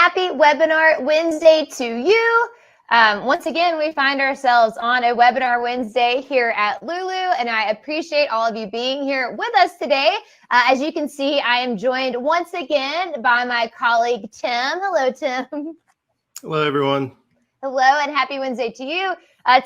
happy Webinar Wednesday to you. Once again, we find ourselves on a Webinar Wednesday here at Lulu, and I appreciate all of you being here with us today. As you can see, I am joined once again by my colleague, Tim. Hello, Tim. Hello, everyone. Hello, and happy Wednesday to you.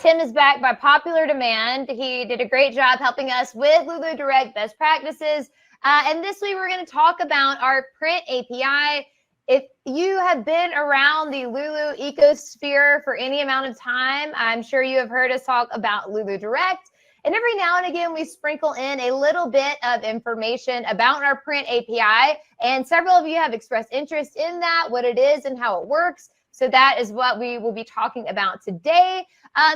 Tim is back by popular demand. He did a great job helping us with Lulu Direct best practices. And this week, we're going to talk about our print API. If you have been around the Lulu ecosphere for any amount of time, I'm sure you have heard us talk about Lulu Direct. And every now and again, we sprinkle in a little bit of information about our print API. And several of you have expressed interest in that, what it is and how it works. So that is what we will be talking about today.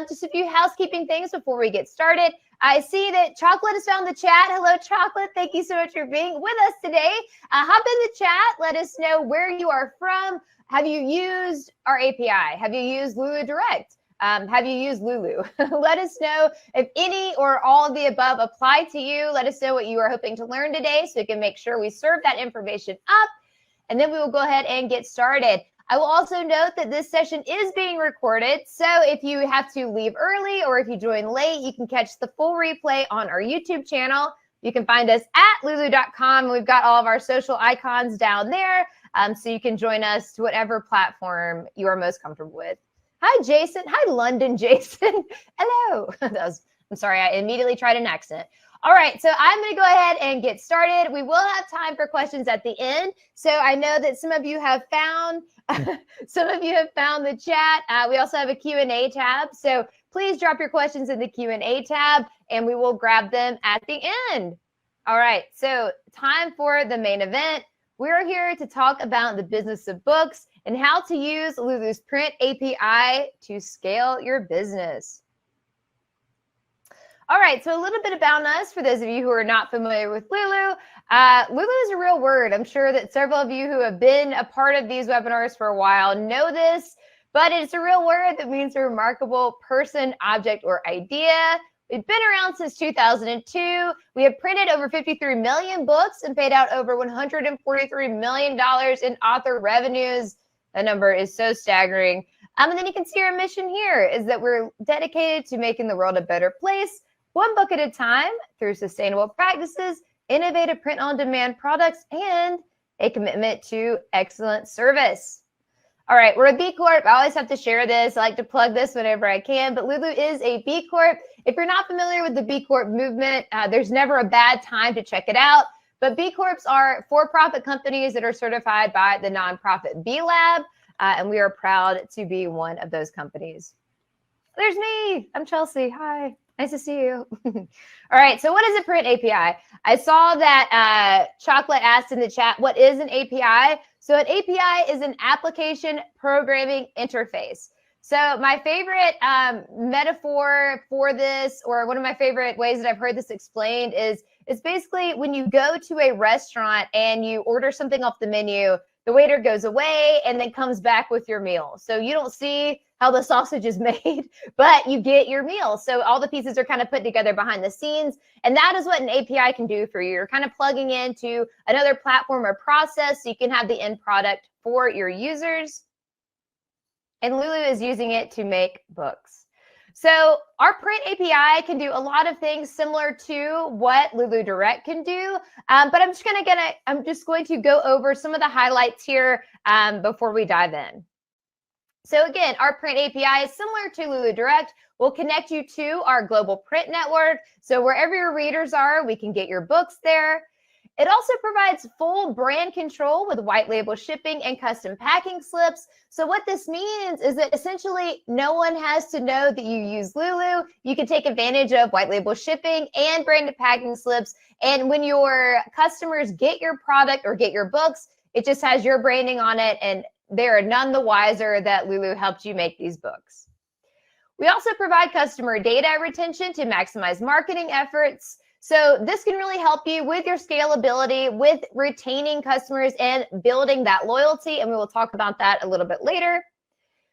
Just a few housekeeping things before we get started. I see that Chocolate has found the chat. Hello, Chocolate. Thank you so much for being with us today. Hop in the chat. Let us know where you are from. Have you used our API? Have you used Lulu Direct? Have you used Lulu? Let us know if any or all of the above apply to you. Let us know what you are hoping to learn today so we can make sure we serve that information up. And then we will go ahead and get started. I will also note that this session is being recorded, so if you have to leave early or if you join late, you can catch the full replay on our YouTube channel. You can find us at lulu.com. We've got all of our social icons down there, so you can join us to whatever platform you are most comfortable with. Hi, Jason. Hi, London, Jason. Hello. I'm sorry, I immediately tried an accent. All right, so I'm going to go ahead and get started. We will have time for questions at the end. So I know that some of you have found the chat. We also have a Q&A tab. So please drop your questions in the Q&A tab and we will grab them at the end. All right, so time for the main event. We're here to talk about the business of books and how to use Lulu's print API to scale your business. All right, so a little bit about us for those of you who are not familiar with Lulu. Lulu is a real word. I'm sure that several of you who have been a part of these webinars for a while know this, but it's a real word that means a remarkable person, object, or idea. We've been around since 2002. We have printed over 53 million books and paid out over $143 million in author revenues. That number is so staggering. And then you can see our mission here is that we're dedicated to making the world a better place, one book at a time, through sustainable practices, innovative print-on-demand products, and a commitment to excellent service. All right, we're a B Corp. I always have to share this. I like to plug this whenever I can, but Lulu is a B Corp. If you're not familiar with the B Corp movement, there's never a bad time to check it out. But B Corps are for-profit companies that are certified by the nonprofit B Lab, and we are proud to be one of those companies. There's me. I'm Chelsea. Hi. Nice to see you. All right. So what is a print API? I saw that Chocolate asked in the chat, what is an API? So an API is an application programming interface. So my favorite metaphor for this, or one of my favorite ways that I've heard this explained is, it's basically when you go to a restaurant and you order something off the menu, the waiter goes away and then comes back with your meal. So you don't see how the sausage is made, but you get your meal. So all the pieces are kind of put together behind the scenes. And that is what an API can do for you. You're kind of plugging into another platform or process so you can have the end product for your users. And Lulu is using it to make books. So our print API can do a lot of things similar to what Lulu Direct can do, but I'm just going to go over some of the highlights here before we dive in. So again, our print API is similar to Lulu Direct. We'll connect you to our global print network. So wherever your readers are, we can get your books there. It also provides full brand control with white label shipping and custom packing slips. So what this means is that essentially no one has to know that you use Lulu. You can take advantage of white label shipping and branded packing slips. And when your customers get your product or get your books, it just has your branding on it, and they are none the wiser that Lulu helped you make these books. We also provide customer data retention to maximize marketing efforts. So this can really help you with your scalability, with retaining customers and building that loyalty. And we will talk about that a little bit later.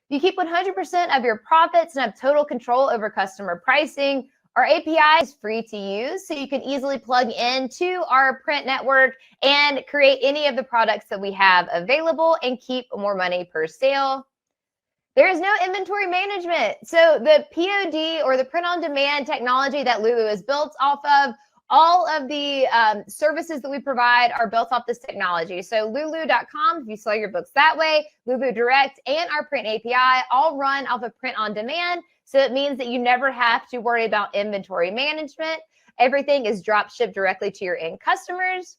You keep 100% of your profits and have total control over customer pricing. Our API is free to use, so you can easily plug into our print network and create any of the products that we have available and keep more money per sale. There is no inventory management. So the POD, or the print on demand technology that Lulu is built off of, all of the services that we provide are built off this technology. So lulu.com, if you sell your books that way, Lulu Direct, and our print API all run off of print on demand. So it means that you never have to worry about inventory management. Everything is drop shipped directly to your end customers.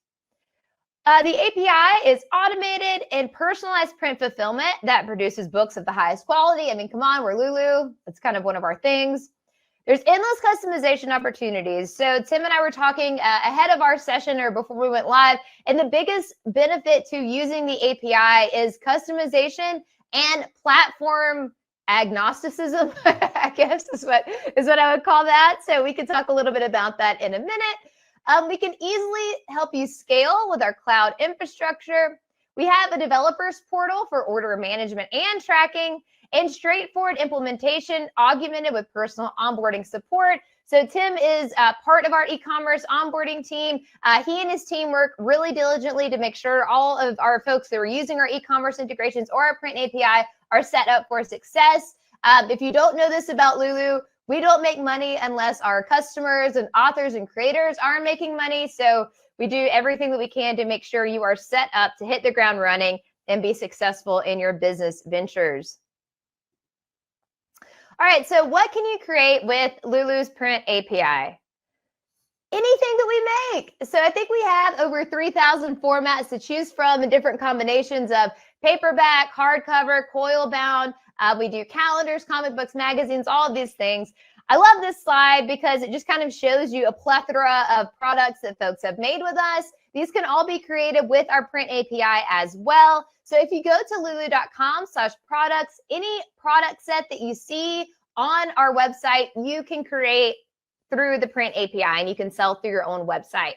The API is automated and personalized print fulfillment that produces books of the highest quality. I mean, come on, we're Lulu. That's kind of one of our things. There's endless customization opportunities. So Tim and I were talking ahead of our session, or before we went live, and the biggest benefit to using the API is customization and platform agnosticism, I guess is what I would call that. So we could talk a little bit about that in a minute. We can easily help you scale with our cloud infrastructure. We have a developers portal for order management and tracking, and straightforward implementation augmented with personal onboarding support. So Tim is part of our e-commerce onboarding team. He and his team work really diligently to make sure all of our folks that are using our e-commerce integrations or our print API are set up for success. If you don't know this about Lulu, we don't make money unless our customers and authors and creators are making money. So we do everything that we can to make sure you are set up to hit the ground running and be successful in your business ventures. All right, so what can you create with Lulu's print API? Anything that we make. So I think we have over 3,000 formats to choose from in different combinations of paperback, hardcover, coil bound. We do calendars, comic books, magazines, all of these things. I love this slide because it just kind of shows you a plethora of products that folks have made with us. These can all be created with our print API as well. So if you go to lulu.com/products, any product set that you see on our website, you can create through the print API, and you can sell through your own website.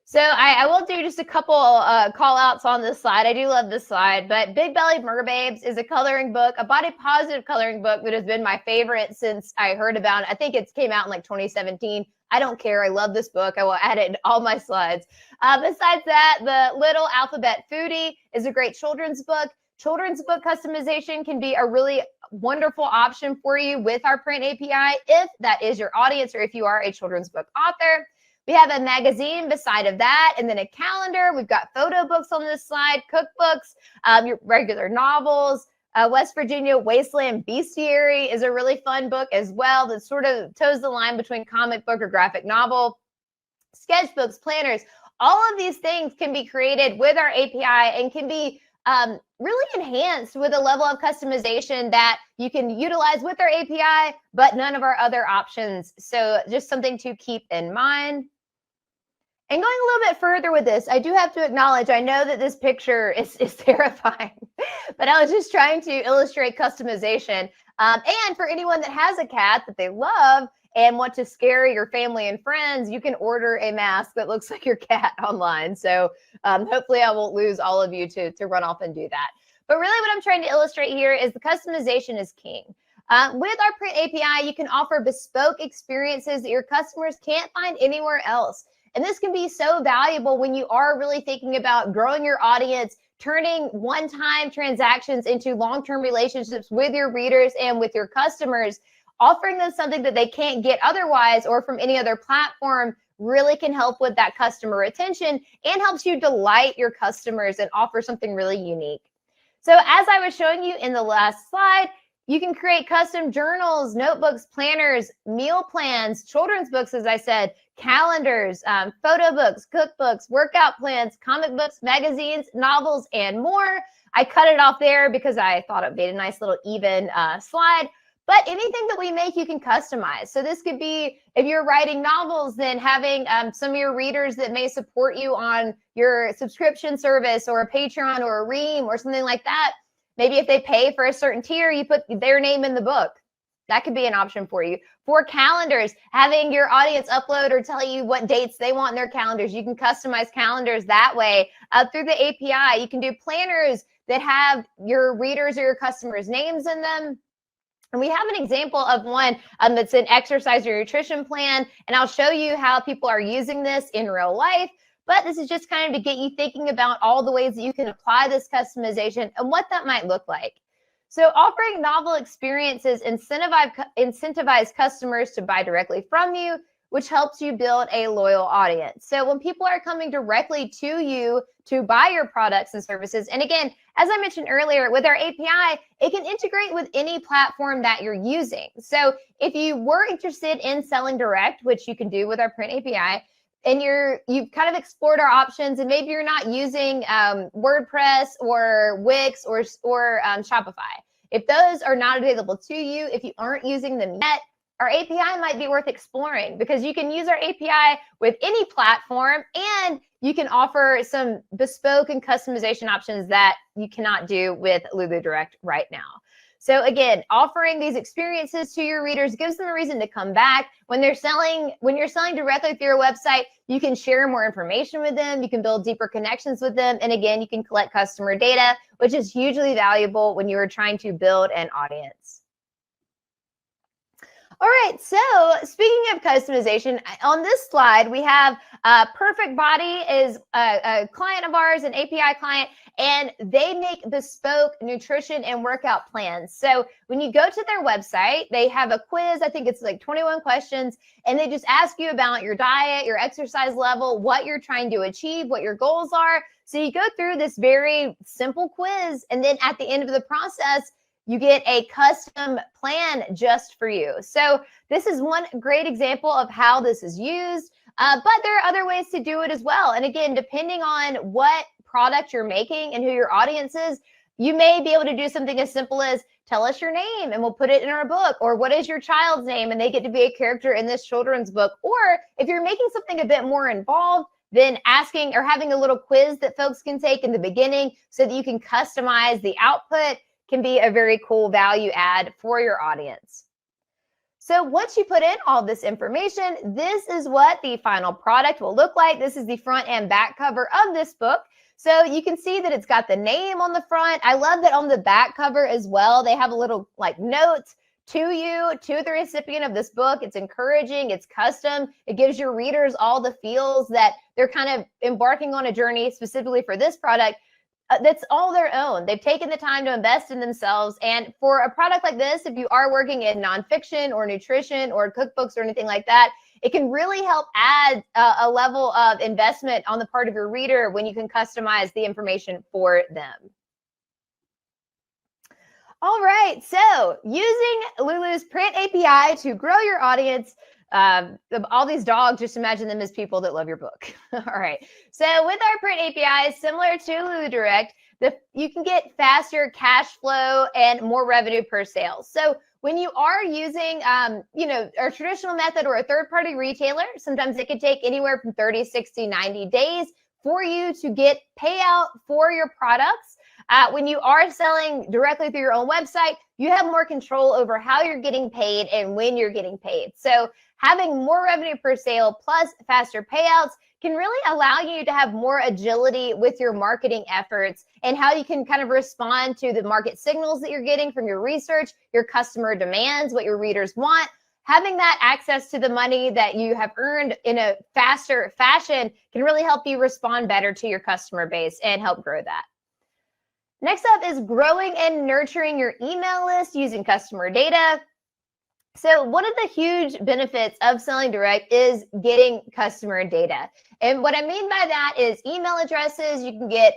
So I will do just a couple call outs on this slide. I do love this slide, but Big Bellied Merbabes is a coloring book, a body positive coloring book that has been my favorite since I heard about it. I think it came out in like 2017. I don't care. I love this book. I will add it in all my slides. Besides that, the Little Alphabet Foodie is a great children's book. Children's book customization can be a really wonderful option for you with our print API if that is your audience, or if you are a children's book author. We have a magazine beside of that, and then a calendar. We've got photo books on this slide, cookbooks, your regular novels. West Virginia Wasteland Bestiary is a really fun book as well that sort of toes the line between comic book or graphic novel. Sketchbooks, planners, all of these things can be created with our API and can be really enhanced with a level of customization that you can utilize with our API, but none of our other options. So just something to keep in mind. And going a little bit further with this, I do have to acknowledge, I know that this picture is terrifying, but I was just trying to illustrate customization. And for anyone that has a cat that they love and want to scare your family and friends, you can order a mask that looks like your cat online. So hopefully I won't lose all of you to run off and do that. But really what I'm trying to illustrate here is the customization is king. With our print API, you can offer bespoke experiences that your customers can't find anywhere else. And this can be so valuable when you are really thinking about growing your audience, turning one-time transactions into long-term relationships with your readers and with your customers. Offering them something that they can't get otherwise or from any other platform really can help with that customer retention and helps you delight your customers and offer something really unique. So as I was showing you in the last slide, you can create custom journals, notebooks, planners, meal plans, children's books, as I said, calendars, photo books, cookbooks, workout plans, comic books, magazines, novels, and more. I cut it off there because I thought it made a nice little even slide. But anything that we make, you can customize. So this could be, if you're writing novels, then having some of your readers that may support you on your subscription service or a Patreon or a Ream or something like that. Maybe if they pay for a certain tier, you put their name in the book. That could be an option for you. For calendars, having your audience upload or tell you what dates they want in their calendars. You can customize calendars that way through the API. You can do planners that have your readers or your customers' names in them. And we have an example of one that's an exercise or nutrition plan, and I'll show you how people are using this in real life. But this is just kind of to get you thinking about all the ways that you can apply this customization and what that might look like. So offering novel experiences incentivize customers to buy directly from you, which helps you build a loyal audience. So when people are coming directly to you to buy your products and services, and again, as I mentioned earlier, with our API, it can integrate with any platform that you're using. So if you were interested in selling direct, which you can do with our print API, and you've kind of explored our options, and maybe you're not using WordPress or Wix or Shopify. If those are not available to you, if you aren't using them yet, our API might be worth exploring, because you can use our API with any platform, and you can offer some bespoke and customization options that you cannot do with Lulu Direct right now. So again, offering these experiences to your readers gives them a reason to come back. When you're selling directly through your website, you can share more information with them, you can build deeper connections with them, and again, you can collect customer data, which is hugely valuable when you are trying to build an audience. All right, so speaking of customization, on this slide, we have Perfect Body is a client of ours, an API client, and they make bespoke nutrition and workout plans. So when you go to their website, they have a quiz. I think it's like 21 questions, and they just ask you about your diet, your exercise level, what you're trying to achieve, what your goals are. So you go through this very simple quiz, and then at the end of the process, you get a custom plan just for you. So this is one great example of how this is used, but there are other ways to do it as well. And again, depending on what product you're making and who your audience is, you may be able to do something as simple as tell us your name and we'll put it in our book, or what is your child's name and they get to be a character in this children's book. Or if you're making something a bit more involved, then asking or having a little quiz that folks can take in the beginning so that you can customize the output can be a very cool value add for your audience. So once you put in all this information, this is what the final product will look like. This is the front and back cover of this book. So you can see that it's got the name on the front. I love that on the back cover as well, they have a little like notes to you, to the recipient of this book. It's encouraging, it's custom. It gives your readers all the feels that they're kind of embarking on a journey specifically for this product. That's all their own. They've taken the time to invest in themselves. And for a product like this, if you are working in nonfiction or nutrition or cookbooks or anything like that, it can really help add a level of investment on the part of your reader when you can customize the information for them. All right, so using Lulu's print API to grow your audience. All these dogs, just imagine them as people that love your book. All right. So with our print API, similar to Lulu Direct, you can get faster cash flow and more revenue per sale. So when you are using, a traditional method or a third-party retailer, sometimes it could take anywhere from 30, 60, 90 days for you to get payout for your products. When you are selling directly through your own website, you have more control over how you're getting paid and when you're getting paid. So having more revenue per sale plus faster payouts can really allow you to have more agility with your marketing efforts and how you can kind of respond to the market signals that you're getting from your research, your customer demands, what your readers want. Having that access to the money that you have earned in a faster fashion can really help you respond better to your customer base and help grow that. Next up is growing and nurturing your email list using customer data. So one of the huge benefits of selling direct is getting customer data. And what I mean by that is email addresses. You can get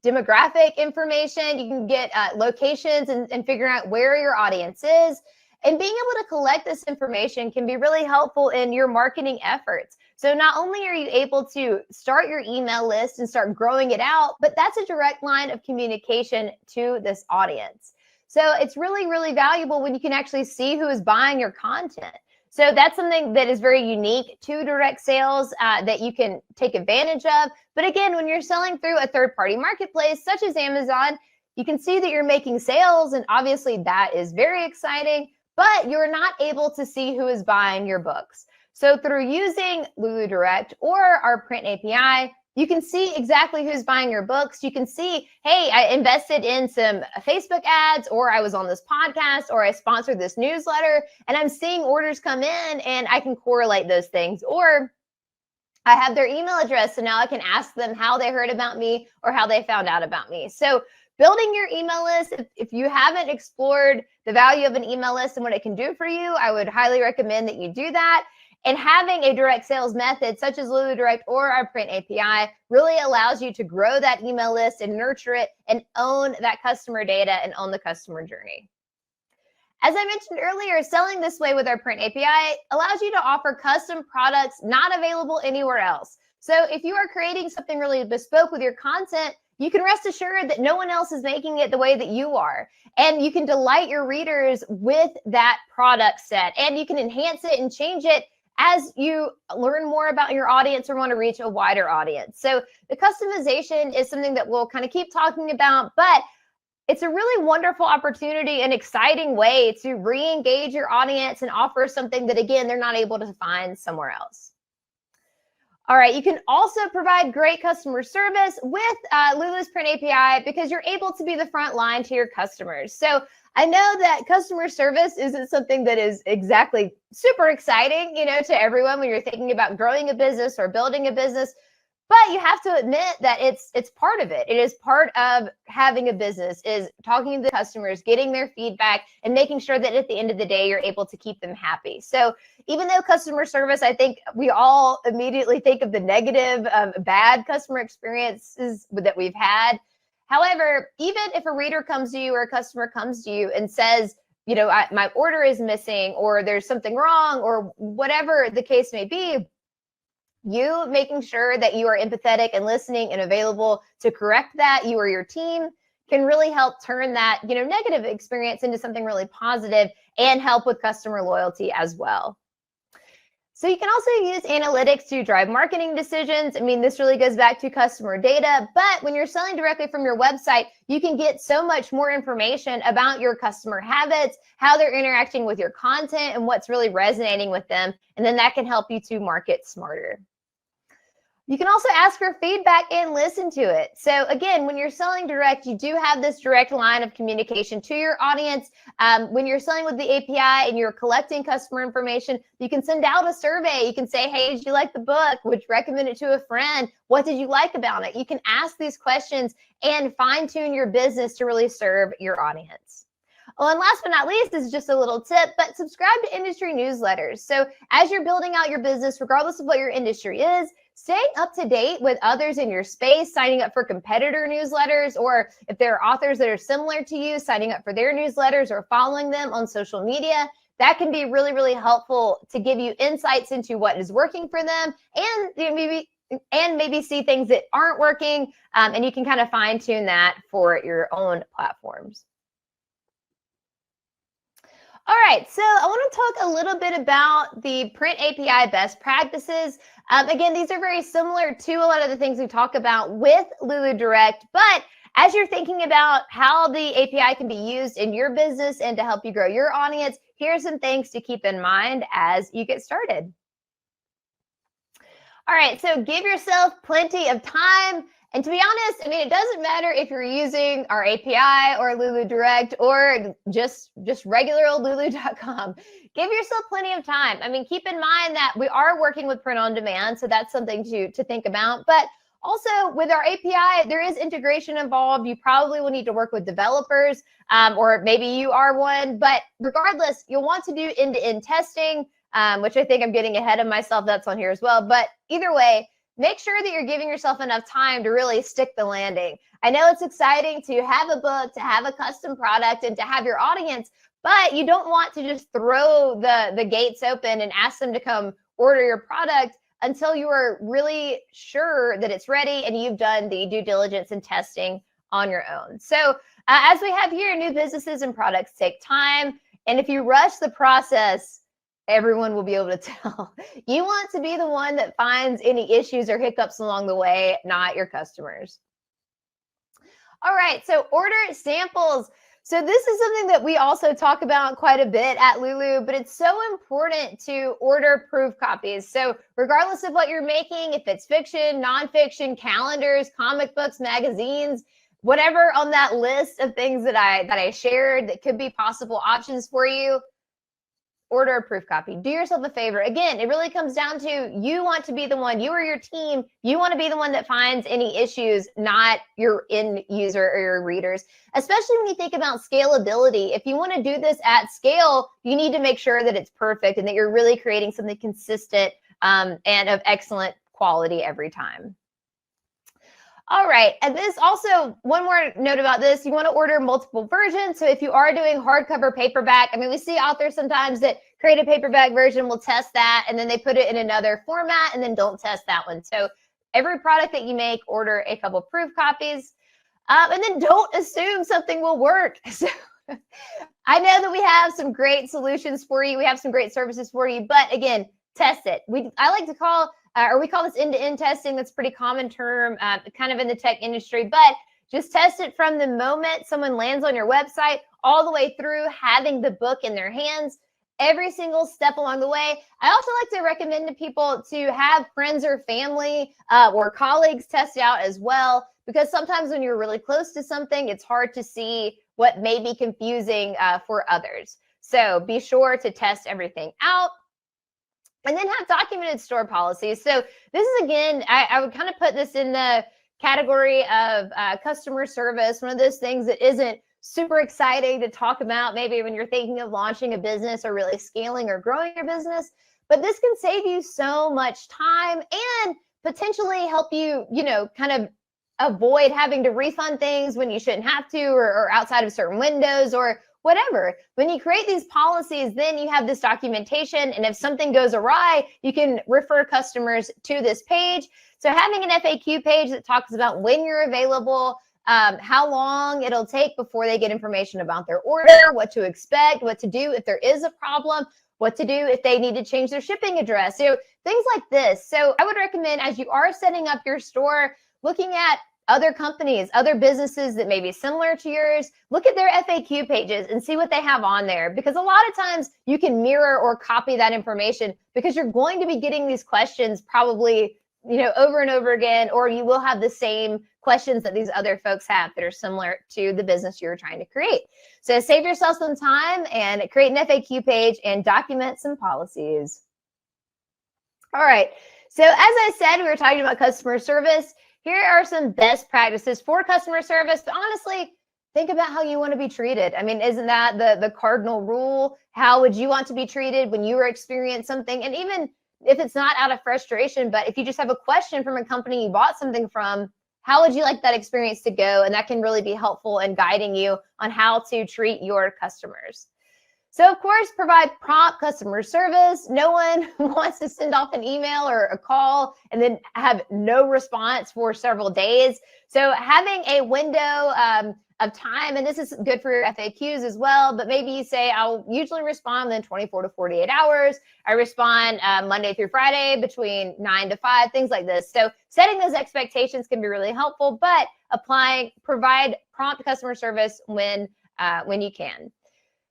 demographic information. You can get locations and figure out where your audience is. And being able to collect this information can be really helpful in your marketing efforts. So not only are you able to start your email list and start growing it out, but that's a direct line of communication to this audience. So it's really, really valuable when you can actually see who is buying your content. So that's something that is very unique to direct sales that you can take advantage of. But again, when you're selling through a third-party marketplace such as Amazon, you can see that you're making sales, and obviously that is very exciting, but you're not able to see who is buying your books. So through using Lulu Direct or our print API, You can see exactly who's buying your books. You can see, hey, I invested in some Facebook ads, or I was on this podcast, or I sponsored this newsletter, and I'm seeing orders come in, and I can correlate those things. Or I have their email address, so now I can ask them how they heard about me or how they found out about me. So building your email list, if you haven't explored the value of an email list and what it can do for you, I would highly recommend that you do that. And having a direct sales method such as Lulu Direct or our print API really allows you to grow that email list and nurture it and own that customer data and own the customer journey. As I mentioned earlier, selling this way with our print API allows you to offer custom products not available anywhere else. So if you are creating something really bespoke with your content, you can rest assured that no one else is making it the way that you are. And you can delight your readers with that product set, and you can enhance it and change it as you learn more about your audience or want to reach a wider audience. So the customization is something that we'll kind of keep talking about, but it's a really wonderful opportunity and exciting way to re-engage your audience and offer something that, again, they're not able to find somewhere else. All right, you can also provide great customer service with Lulu's Print API because you're able to be the front line to your customers. So I know that customer service isn't something that is exactly super exciting, to everyone when you're thinking about growing a business or building a business. But you have to admit that it's part of it. It is part of having a business, is talking to the customers, getting their feedback, and making sure that at the end of the day, you're able to keep them happy. So even though customer service, I think we all immediately think of the negative, bad customer experiences that we've had. However, even if a reader comes to you or a customer comes to you and says, my order is missing, or there's something wrong, or whatever the case may be, you making sure that you are empathetic and listening and available to correct that, you or your team, can really help turn that, negative experience into something really positive and help with customer loyalty as well. So you can also use analytics to drive marketing decisions. I mean, this really goes back to customer data, but when you're selling directly from your website, you can get so much more information about your customer habits, how they're interacting with your content, and what's really resonating with them. And then that can help you to market smarter. You can also ask for feedback and listen to it. So again, when you're selling direct, you do have this direct line of communication to your audience. When you're selling with the API and you're collecting customer information, you can send out a survey. You can say, hey, did you like the book? Would you recommend it to a friend? What did you like about it? You can ask these questions and fine tune your business to really serve your audience. Oh, and last but not least, this is just a little tip, but subscribe to industry newsletters. So as you're building out your business, regardless of what your industry is, stay up to date with others in your space, signing up for competitor newsletters, or if there are authors that are similar to you, signing up for their newsletters or following them on social media. That can be really, really helpful to give you insights into what is working for them, and maybe see things that aren't working, and you can kind of fine tune that for your own platforms. All right, so I want to talk a little bit about the print API best practices. Again, these are very similar to a lot of the things we talk about with Lulu Direct, but as you're thinking about how the API can be used in your business and to help you grow your audience, here are some things to keep in mind as you get started. All right, so give yourself plenty of time. And to be honest, I mean, it doesn't matter if you're using our API or Lulu Direct or just regular old Lulu.com. Give yourself plenty of time. I mean, keep in mind that we are working with print on demand, so that's something to think about. But also with our API, there is integration involved. You probably will need to work with developers, or maybe you are one. But regardless, you'll want to do end-to-end testing, which I think I'm getting ahead of myself. That's on here as well. But either way, make sure that you're giving yourself enough time to really stick the landing. I know it's exciting to have a book, to have a custom product, and to have your audience, but you don't want to just throw the gates open and ask them to come order your product until you are really sure that it's ready and you've done the due diligence and testing on your own. So as we have here, new businesses and products take time. And if you rush the process, everyone will be able to tell. You want to be the one that finds any issues or hiccups along the way, not your customers. All right, so order samples. So this is something that we also talk about quite a bit at Lulu, but it's so important to order proof copies. So regardless of what you're making, if it's fiction, nonfiction, calendars, comic books, magazines, whatever on that list of things that I shared that could be possible options for you, order a proof copy. Do yourself a favor. Again, it really comes down to you want to be the one, you or your team, you want to be the one that finds any issues, not your end user or your readers. Especially when you think about scalability. If you want to do this at scale, you need to make sure that it's perfect and that you're really creating something consistent and of excellent quality every time. All right, and this also, one more note about this, you want to order multiple versions. So if you are doing hardcover paperback, I mean, we see authors sometimes that create a paperback version, will test that, and then they put it in another format and then don't test that one. So every product that you make, order a couple proof copies, and then don't assume something will work. So I know that we have some great solutions for you. We have some great services for you, but again, test it. I like to call we call this end-to-end testing. That's a pretty common term, kind of in the tech industry, but just test it from the moment someone lands on your website all the way through having the book in their hands, every single step along the way. I also like to recommend to people to have friends or family or colleagues test it out as well, because sometimes when you're really close to something, it's hard to see what may be confusing for others. So be sure to test everything out. And then have documented store policies. So this is, again, I would kind of put this in the category of customer service, one of those things that isn't super exciting to talk about maybe when you're thinking of launching a business or really scaling or growing your business. But this can save you so much time and potentially help you, kind of avoid having to refund things when you shouldn't have to, or outside of certain windows or whatever. When you create these policies, then you have this documentation, and if something goes awry, you can refer customers to this page. So having an FAQ page that talks about when you're available, how long it'll take before they get information about their order, what to expect, what to do if there is a problem, what to do if they need to change their shipping address, things like this. So I would recommend, as you are setting up your store, looking at other companies, other businesses that may be similar to yours, look at their FAQ pages and see what they have on there. Because a lot of times you can mirror or copy that information, because you're going to be getting these questions probably, over and over again, or you will have the same questions that these other folks have that are similar to the business you're trying to create. So save yourself some time and create an FAQ page and document some policies. All right. So as I said, we were talking about customer service. Here are some best practices for customer service. But honestly, think about how you want to be treated. I mean, isn't that the cardinal rule? How would you want to be treated when you experience something? And even if it's not out of frustration, but if you just have a question from a company you bought something from, how would you like that experience to go? And that can really be helpful in guiding you on how to treat your customers. So, of course, provide prompt customer service. No one wants to send off an email or a call and then have no response for several days. So having a window of time, and this is good for your FAQs as well, but maybe you say, I'll usually respond within 24 to 48 hours. I respond Monday through Friday between 9 to 5, things like this. So setting those expectations can be really helpful, but provide prompt customer service when you can.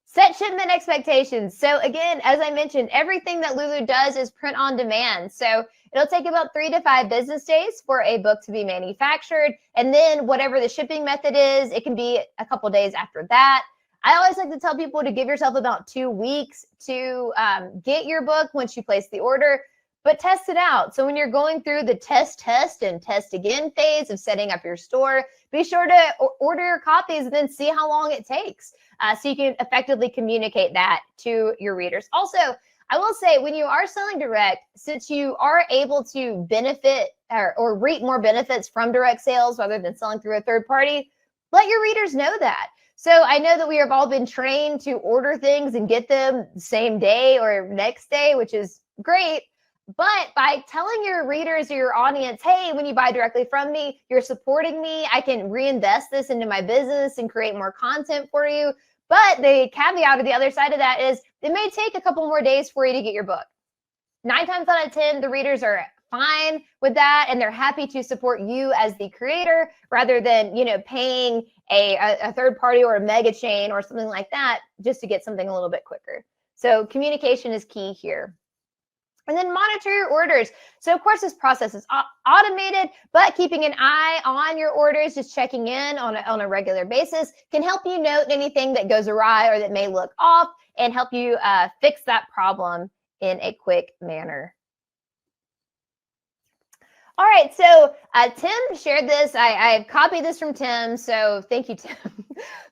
Set shipment expectations. So again, as I mentioned, everything that Lulu does is print on demand. So it'll take about 3 to 5 business days for a book to be manufactured. And then whatever the shipping method is, it can be a couple days after that. I always like to tell people to give yourself about 2 weeks to get your book once you place the order, but test it out. So when you're going through the test and test again phase of setting up your store, be sure to order your copies and then see how long it takes. So you can effectively communicate that to your readers. Also, I will say, when you are selling direct, since you are able to benefit or reap more benefits from direct sales rather than selling through a third party, let your readers know that. So I know that we have all been trained to order things and get them the same day or next day, which is great. But by telling your readers or your audience, hey, when you buy directly from me, you're supporting me, I can reinvest this into my business and create more content for you. But the caveat or the other side of that is it may take a couple more days for you to get your book. 9 times out of 10, the readers are fine with that, and they're happy to support you as the creator rather than, paying a third party or a mega chain or something like that just to get something a little bit quicker. So communication is key here. And then monitor your orders. So of course, this process is automated, but keeping an eye on your orders, just checking in on a regular basis, can help you note anything that goes awry or that may look off and help you fix that problem in a quick manner. All right, so Tim shared this. I copied this from Tim, so thank you, Tim.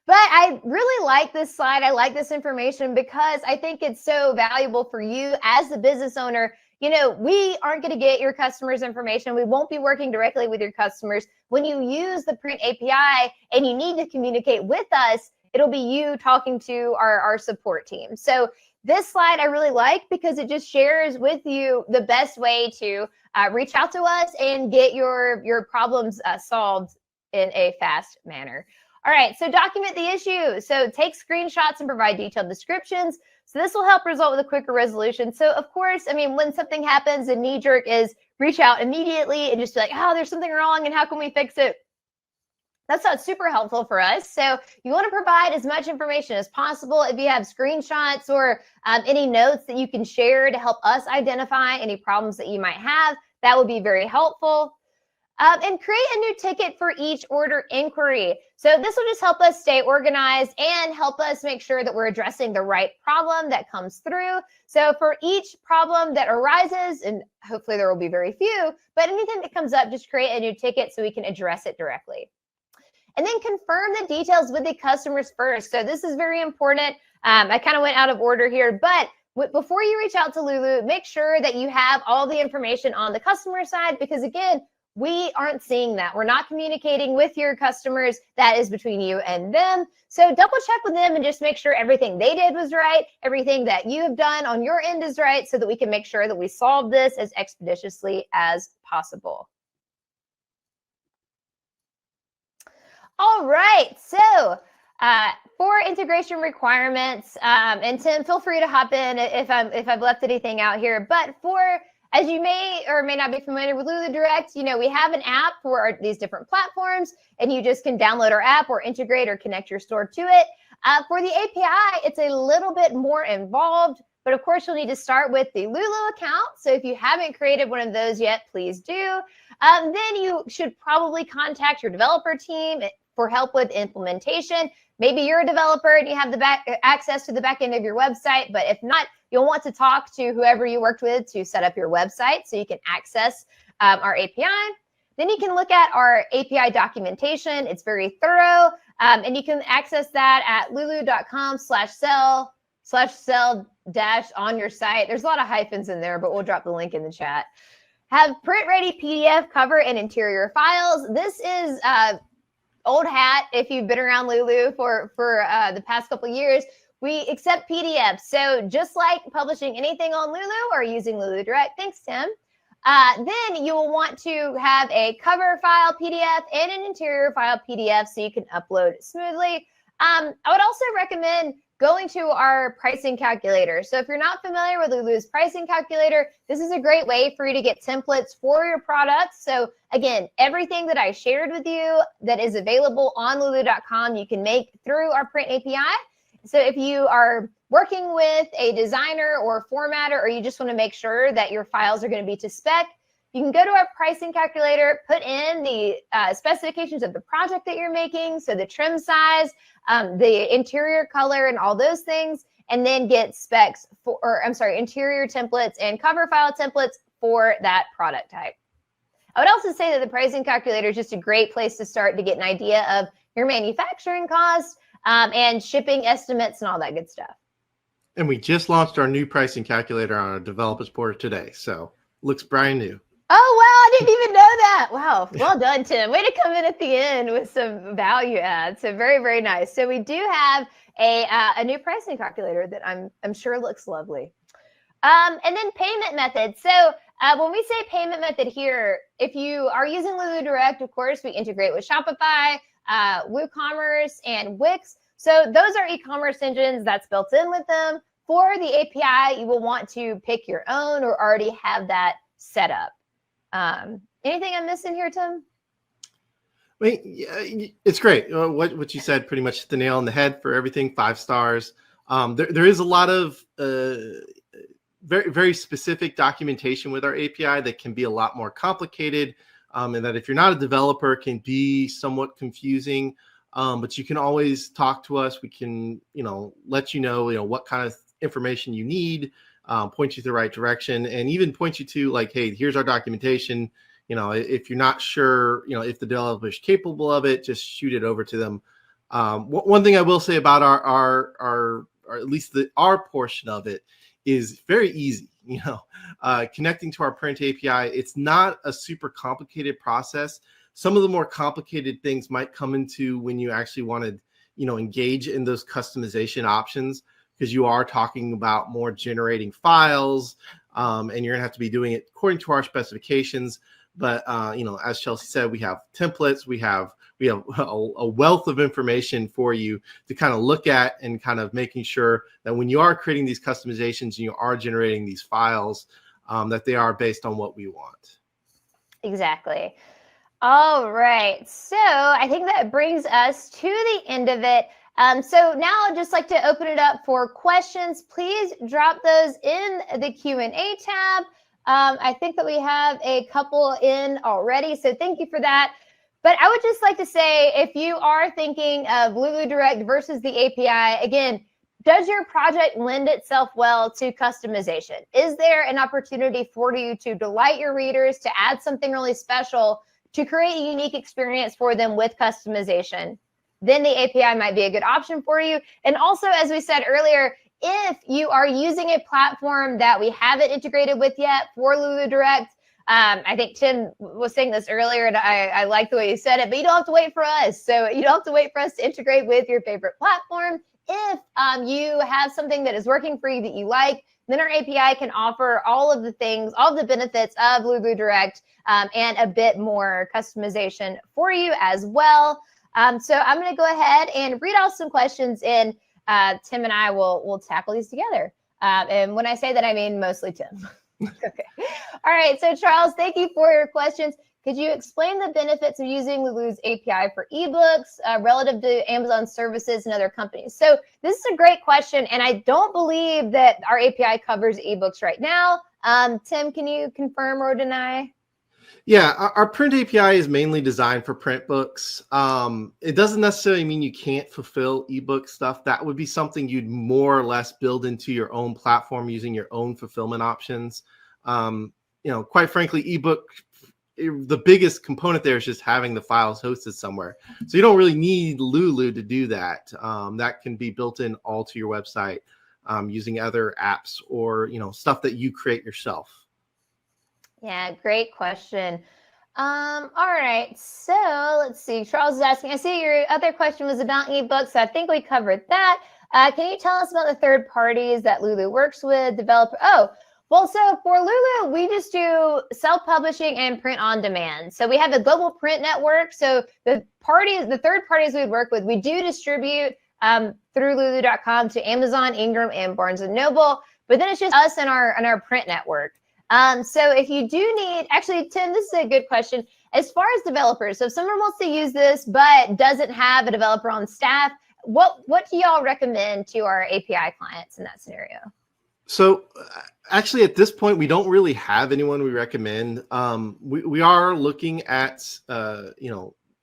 But I really like this slide. I like this information because I think it's so valuable for you as the business owner. We aren't going to get your customers' information. We won't be working directly with your customers. When you use the Print API and you need to communicate with us, it'll be you talking to our support team. So this slide I really like because it just shares with you the best way to reach out to us and get your problems solved in a fast manner. All right, so document the issue. So take screenshots and provide detailed descriptions. So this will help result with a quicker resolution. So of course, when something happens, a knee jerk is reach out immediately and just be like, oh, there's something wrong and how can we fix it? That's not super helpful for us. So you want to provide as much information as possible. If you have screenshots or any notes that you can share to help us identify any problems that you might have, that would be very helpful. And create a new ticket for each order inquiry. So this will just help us stay organized and help us make sure that we're addressing the right problem that comes through. So for each problem that arises, and hopefully there will be very few, but anything that comes up, just create a new ticket so we can address it directly. And then confirm the details with the customers first. So this is very important. I kind of went out of order here, but before you reach out to Lulu, make sure that you have all the information on the customer side, because again, we aren't seeing that. We're not communicating with your customers. That is between you and them. So double check with them and just make sure everything they did was right, everything that you have done on your end is right, so that we can make sure that we solve this as expeditiously as possible. All right, so for integration requirements, and Tim, feel free to hop in if I've left anything out here. But as you may or may not be familiar with Lulu Direct, we have an app for these different platforms, and you just can download our app or integrate or connect your store to it. For the API, it's a little bit more involved, but of course, you'll need to start with the Lulu account. So if you haven't created one of those yet, please do. Then you should probably contact your developer team for help with implementation. Maybe you're a developer and you have access to the back end of your website, but if not, you'll want to talk to whoever you worked with to set up your website so you can access our API. Then you can look at our API documentation. It's very thorough, and you can access that at lulu.com/sell/on your site. There's a lot of hyphens in there, but we'll drop the link in the chat. Have print-ready PDF cover and interior files. This is old hat if you've been around Lulu for the past couple of years. We accept PDFs. So just like publishing anything on Lulu or using Lulu Direct, thanks, Tim, then you will want to have a cover file PDF and an interior file PDF so you can upload smoothly. I would also recommend going to our pricing calculator. So if you're not familiar with Lulu's pricing calculator, this is a great way for you to get templates for your products. So again, everything that I shared with you that is available on lulu.com, you can make through our Print API. So if you are working with a designer or a formatter, or you just want to make sure that your files are going to be to spec, you can go to our pricing calculator, put in the specifications of the project that you're making, so the trim size, the interior color, and all those things, and then get specs interior templates and cover file templates for that product type. I would also say that the pricing calculator is just a great place to start to get an idea of your manufacturing costs and shipping estimates and all that good stuff. And we just launched our new pricing calculator on our developers portal today, so looks brand new. Oh, wow, I didn't even know that. Wow, well done, Tim. Way to come in at the end with some value adds. So very, very nice. So we do have a new pricing calculator that I'm sure looks lovely. And then payment method. So when we say payment method here, if you are using Lulu Direct, of course, we integrate with Shopify, WooCommerce, and Wix. So those are e-commerce engines that's built in with them. For the API, you will want to pick your own or already have that set up. Anything I'm missing here, Tim? I mean, yeah, it's great. What you said pretty much hit the nail on the head for everything. 5 stars. There is a lot of very, very specific documentation with our API that can be a lot more complicated, and that if you're not a developer can be somewhat confusing. But you can always talk to us. We can, let you know, what kind of information you need, point you to the right direction, and even point you to like, hey, here's our documentation. If you're not sure, if the developer is capable of it, just shoot it over to them. One thing I will say about our or at least our portion of it is very easy. Connecting to our print API, it's not a super complicated process. Some of the more complicated things might come into when you actually want to, engage in those customization options, because you are talking about more generating files, and you're gonna have to be doing it according to our specifications. But as Chelsea said, we have templates, we have a wealth of information for you to kind of look at, and kind of making sure that when you are creating these customizations and you are generating these files, that they are based on what we want. Exactly. All right. So I think that brings us to the end of it. So now I'd just like to open it up for questions. Please drop those in the Q&A tab. I think that we have a couple in already, so thank you for that. But I would just like to say, if you are thinking of Lulu Direct versus the API, again, does your project lend itself well to customization? Is there an opportunity for you to delight your readers, to add something really special, to create a unique experience for them with customization? Then the API might be a good option for you. And also, as we said earlier, if you are using a platform that we haven't integrated with yet for Lulu Direct, I think Tim was saying this earlier, and I like the way you said it, but you don't have to wait for us. So you don't have to wait for us to integrate with your favorite platform. If you have something that is working for you that you like, then our API can offer all of the things, all the benefits of Lulu Direct, and a bit more customization for you as well. So I'm going to go ahead and read off some questions, and Tim and I will tackle these together. And when I say that, I mean mostly Tim. Okay. All right. So Charles, thank you for your questions. Could you explain the benefits of using Lulu's API for ebooks relative to Amazon services and other companies? So this is a great question, and I don't believe that our API covers ebooks right now. Tim, can you confirm or deny? Yeah, our print API is mainly designed for print books. It doesn't necessarily mean you can't fulfill ebook stuff. That would be something you'd more or less build into your own platform using your own fulfillment options. Quite frankly, ebook, the biggest component there is just having the files hosted somewhere. So you don't really need Lulu to do that. That can be built in all to your website using other apps or stuff that you create yourself. Yeah, great question. All right, so let's see. Charles is asking, I see your other question was about ebooks. So I think we covered that. Can you tell us about the third parties that Lulu works with, developer? Oh, well, so for Lulu, we just do self-publishing and print on demand. So we have a global print network. So the third parties we would work with, we do distribute through Lulu.com to Amazon, Ingram, and Barnes & Noble. But then it's just us and our print network. So if you do need, actually, Tim, this is a good question. As far as developers, so if someone wants to use this but doesn't have a developer on staff, what do y'all recommend to our API clients in that scenario? So actually, at this point, we don't really have anyone we recommend. We are looking at,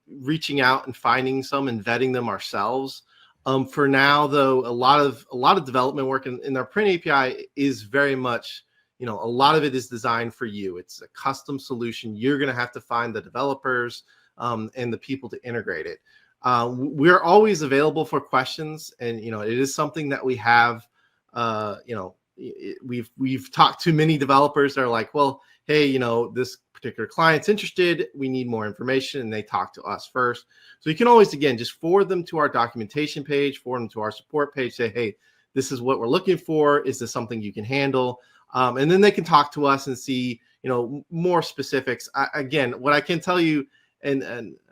reaching out and finding some and vetting them ourselves. For now, though, a lot of development work in our print API is very much, a lot of it is designed for you. It's a custom solution. You're going to have to find the developers and the people to integrate it. We're always available for questions, and it is something that we have. We've talked to many developers that are like, well, hey, this particular client's interested. We need more information, and they talk to us first. So you can always, again, just forward them to our documentation page, forward them to our support page. Say, hey, this is what we're looking for. Is this something you can handle? And then they can talk to us and see, more specifics. Again, what I can tell you, and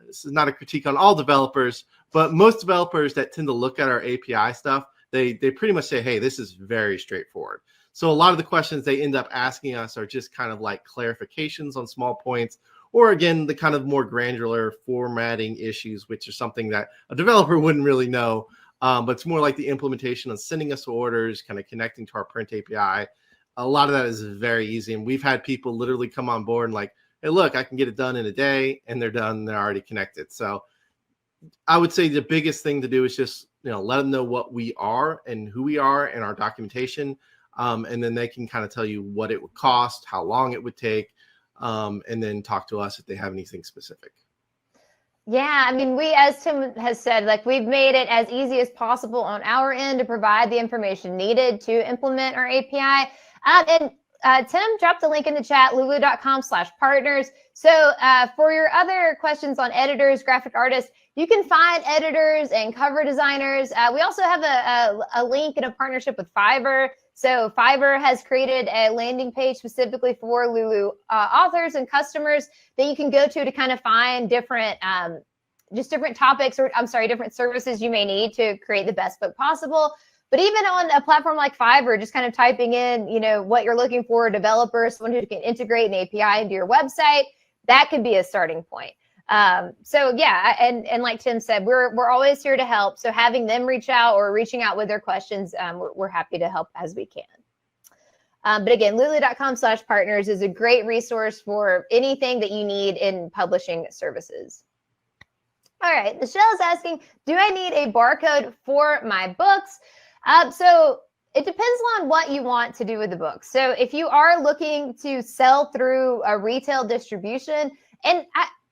this is not a critique on all developers, but most developers that tend to look at our API stuff, they pretty much say, hey, this is very straightforward. So a lot of the questions they end up asking us are just kind of like clarifications on small points, or again, the kind of more granular formatting issues, which are something that a developer wouldn't really know. But it's more like the implementation of sending us orders, kind of connecting to our print API. A lot of that is very easy. And we've had people literally come on board and like, hey, look, I can get it done in a day, and they're done. They're already connected. So I would say the biggest thing to do is just, let them know what we are and who we are and our documentation. And then they can kind of tell you what it would cost, how long it would take, and then talk to us if they have anything specific. Yeah, I mean, as Tim has said, like we've made it as easy as possible on our end to provide the information needed to implement our API. Tim dropped a link in the chat, lulu.com/partners. So for your other questions on editors, graphic artists, you can find editors and cover designers. We also have a link in a partnership with Fiverr. So Fiverr has created a landing page specifically for Lulu authors and customers that you can go to kind of find different, different topics, or different services you may need to create the best book possible. But even on a platform like Fiverr, just kind of typing in, what you're looking for, a developer, someone who can integrate an API into your website, that could be a starting point. So yeah, and like Tim said, we're always here to help. So having them reach out or reaching out with their questions, we're happy to help as we can. But again, lulu.com/partners is a great resource for anything that you need in publishing services. All right, Michelle is asking, do I need a barcode for my books? So it depends on what you want to do with the book. So if you are looking to sell through a retail distribution, and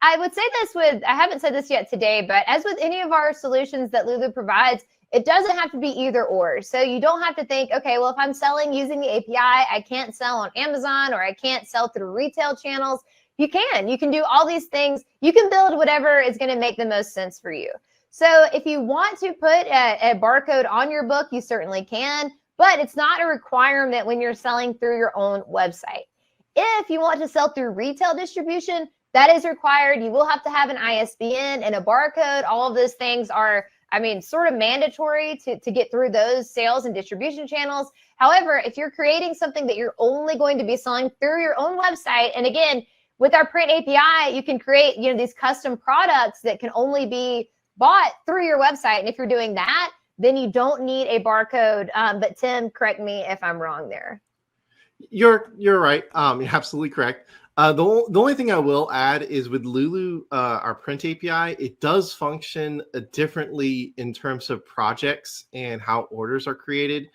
I would say this I haven't said this yet today, but as with any of our solutions that Lulu provides, it doesn't have to be either or. So you don't have to think, okay, well, if I'm selling using the API, I can't sell on Amazon or I can't sell through retail channels. You can do all these things. You can build whatever is going to make the most sense for you. So if you want to put a barcode on your book, you certainly can, but it's not a requirement when you're selling through your own website. If you want to sell through retail distribution, that is required. You will have to have an ISBN and a barcode. All of those things are, sort of mandatory to get through those sales and distribution channels. However, if you're creating something that you're only going to be selling through your own website, and again, with our print API, you can create, these custom products that can only be bought through your website. And if you're doing that, then you don't need a barcode. But Tim, correct me if I'm wrong there. You're right. You're absolutely correct. The only thing I will add is with Lulu, our print API, it does function differently in terms of projects and how orders are created.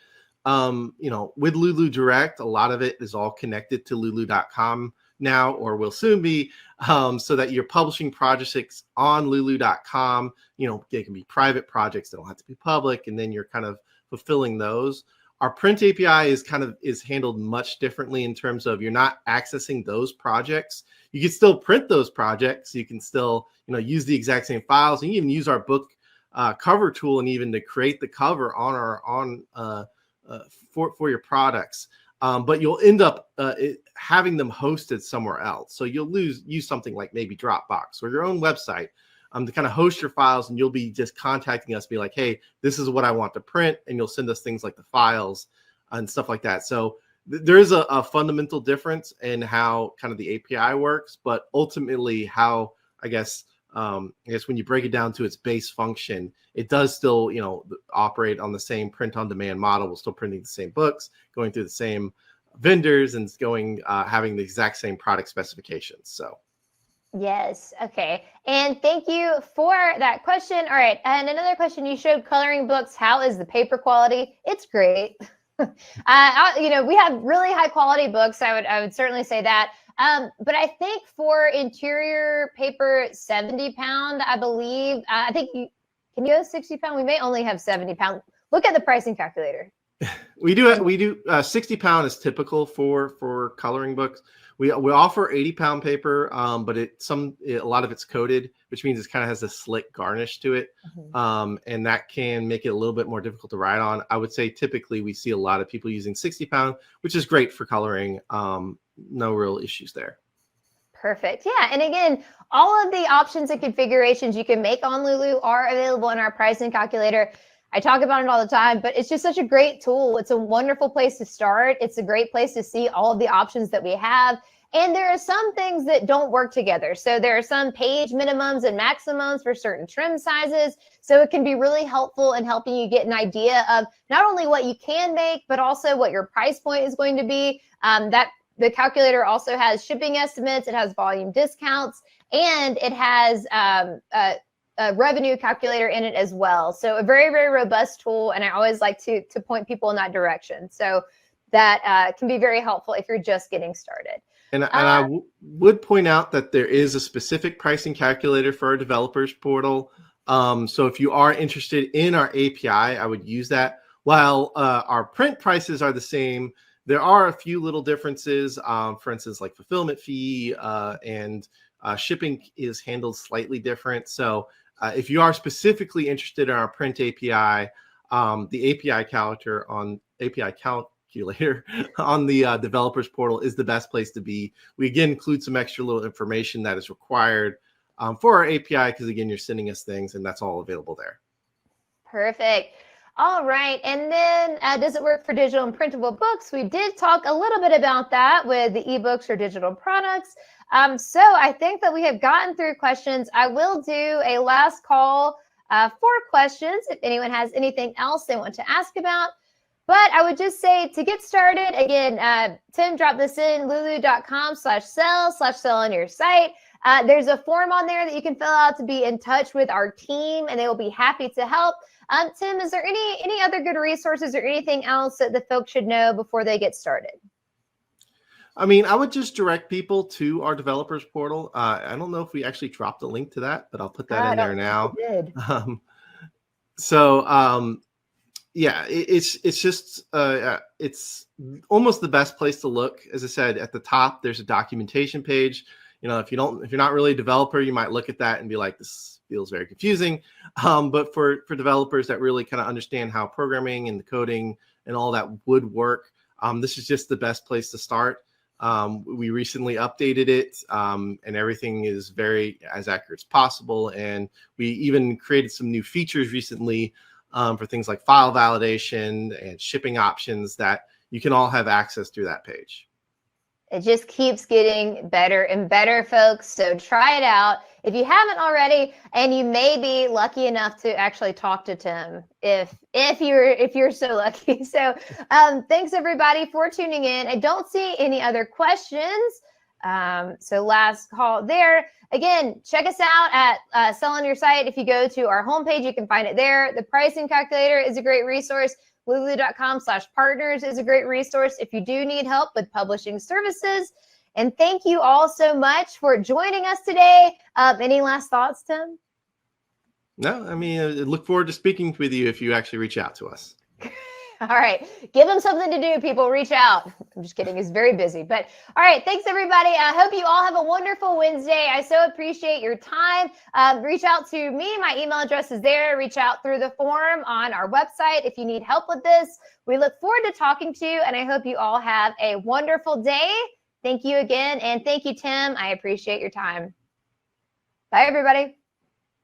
With Lulu Direct, a lot of it is all connected to lulu.com now, or will soon be, so that you're publishing projects on lulu.com. They can be private projects, they don't have to be public, and then you're kind of fulfilling those. Our print API is handled much differently in terms of you're not accessing those projects. You can still print those projects. You can still, use the exact same files, and you can use our book cover tool and even to create the cover for your products. But you'll end up having them hosted somewhere else. So you'll use something like maybe Dropbox or your own website to kind of host your files, and you'll be just contacting us, be like, hey, this is what I want to print, and you'll send us things like the files and stuff like that. So there is a fundamental difference in how kind of the API works, but ultimately how, I guess when you break it down to its base function, it does still, operate on the same print on demand model. We're still printing the same books, going through the same vendors, and having the exact same product specifications. So. Yes. Okay. And thank you for that question. All right. And another question, you showed coloring books. How is the paper quality? It's great. We have really high quality books. I would certainly say that. But I think for interior paper, 70 pound, I believe, can you go 60 pound? We may only have 70 pound. Look at the pricing calculator. We do 60 pound is typical for coloring books. We offer 80 pound paper, but a lot of it's coated, which means it kind of has a slick garnish to it. Mm-hmm. And that can make it a little bit more difficult to write on. I would say typically we see a lot of people using 60 pound, which is great for coloring. No real issues there. Perfect. Yeah. And again, all of the options and configurations you can make on Lulu are available in our pricing calculator. I talk about it all the time, but it's just such a great tool. It's a wonderful place to start. It's a great place to see all of the options that we have. And there are some things that don't work together. So there are some page minimums and maximums for certain trim sizes. So it can be really helpful in helping you get an idea of not only what you can make, but also what your price point is going to be. The calculator also has shipping estimates. It has volume discounts, and it has a revenue calculator in it as well. So a very, very robust tool. And I always like to point people in that direction. So that can be very helpful if you're just getting started. And I would point out that there is a specific pricing calculator for our developers portal. So if you are interested in our API, I would use that. While our print prices are the same, there are a few little differences. For instance, like fulfillment fee and shipping is handled slightly different. So if you are specifically interested in our print API, the API calculator on the developers portal is the best place to be. We again include some extra little information that is required for our API because again, you're sending us things and that's all available there. Perfect. All right. And then does it work for digital and printable books? We did talk a little bit about that with the ebooks or digital products. So I think that we have gotten through questions. I will do a last call for questions if anyone has anything else they want to ask about. But I would just say to get started, again, Tim dropped this in, lulu.com/sell on your site. There's a form on there that you can fill out to be in touch with our team, and they will be happy to help. Tim, is there any other good resources or anything else that the folks should know before they get started? I mean, I would just direct people to our developers portal. I don't know if we actually dropped a link to that, but I'll put that in there now. Yeah, it's just it's almost the best place to look. As I said, at the top, there's a documentation page. You know, if you're not really a developer, you might look at that and be like, this feels very confusing. But for developers that really kind of understand how programming and the coding and all that would work, this is just the best place to start. We recently updated it, and everything is very as accurate as possible. And we even created some new features recently for things like file validation and shipping options that you can all have access through that page. It just keeps getting better and better, folks. So try it out. If you haven't already, and you may be lucky enough to actually talk to Tim, if you're so lucky. So thanks everybody for tuning in. I don't see any other questions. So last call there. Again, check us out at Sell on Your Site. If you go to our homepage, you can find it there. The pricing calculator is a great resource. Lulu.com/partners is a great resource if you do need help with publishing services. And thank you all so much for joining us today. Any last thoughts, Tim? No, I mean, I look forward to speaking with you if you actually reach out to us. All right. Give them something to do, people. Reach out. I'm just kidding. He's very busy. But all right. Thanks, everybody. I hope you all have a wonderful Wednesday. I so appreciate your time. Reach out to me. My email address is there. Reach out through the form on our website if you need help with this. We look forward to talking to you, and I hope you all have a wonderful day. Thank you again. And thank you, Tim. I appreciate your time. Bye, everybody.